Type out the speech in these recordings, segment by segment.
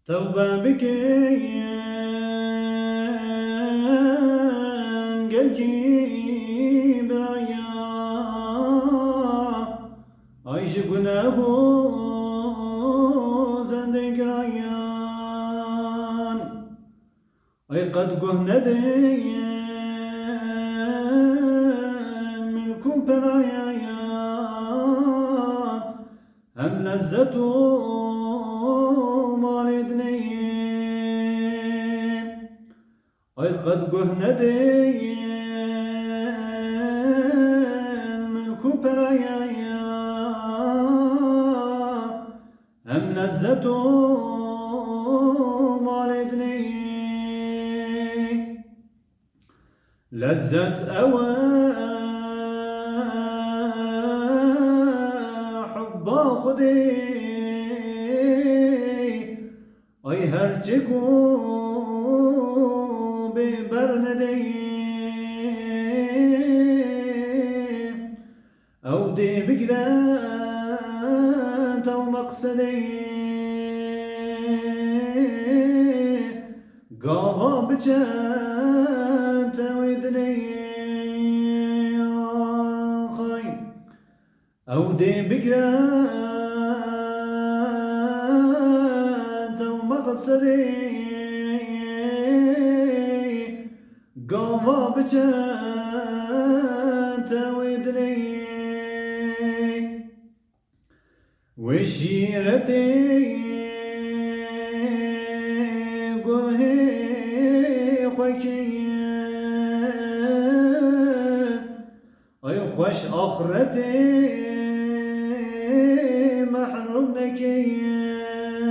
Tevbe bikin gel ki bir aya Ayşe günahı zende girayan Ay kad gühnedin milku perayayan Hem lezzetu Ay kad gühnedin milku peraya Hem lezzetu maledni Lezzet eve hubba khudi Ay her çeku ببرندي أودي بقلات أو مقصدي قاضى بجات ودني أودي بقلات أو مقصدي قوى بجات ودني وشيرتي قهي خوكيان أي خوش آخرتي محروم نكيان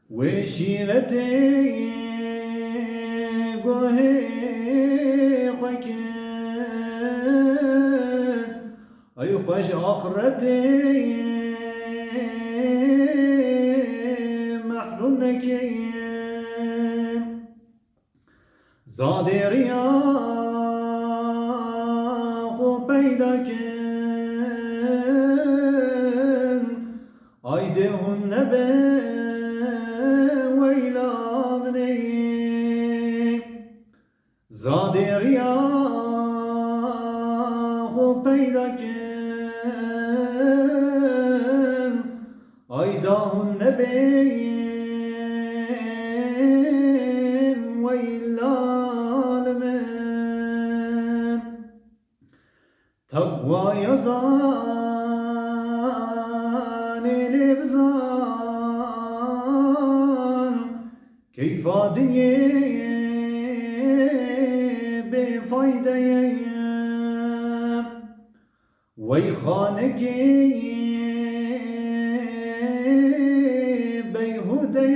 وشيرتي أي خوش آخرتي محروم نكين زادي رياض پیدا کن آیدهن نبه ویلامنی زادی رياض پیدا کن آیدهن نبه ویلامن تقوى يزان لبزان كيف دنيا بفايدة ويخانك بيهودة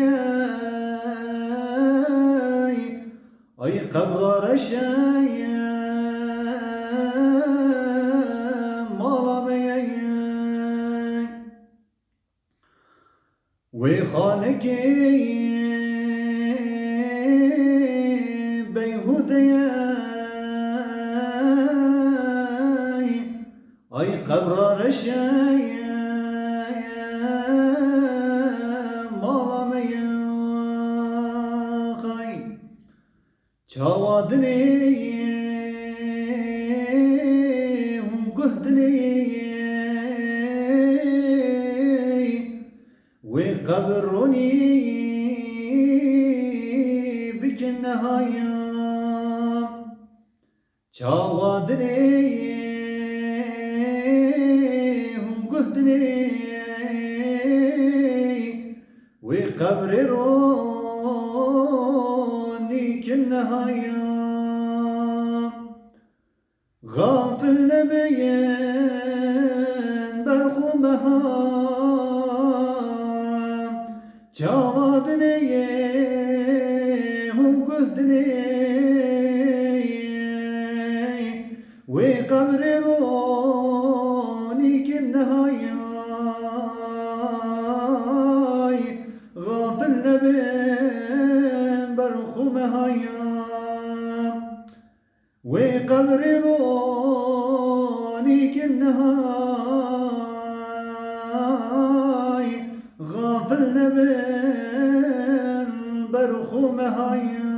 أي قبر رشايا وخانك بيهوديا أي قبر رشايا مالميا خي çavadni هم قهدني وقبرني بك النهاية çavadni هم قهدني وقبرني كالنهاية غافل نبيين برخمها çavadni هم قهدني وقبرني كالنهاية غافل نبيين برخمها وقبرني كالنهاية غافل Gafil nebin berxu mehayim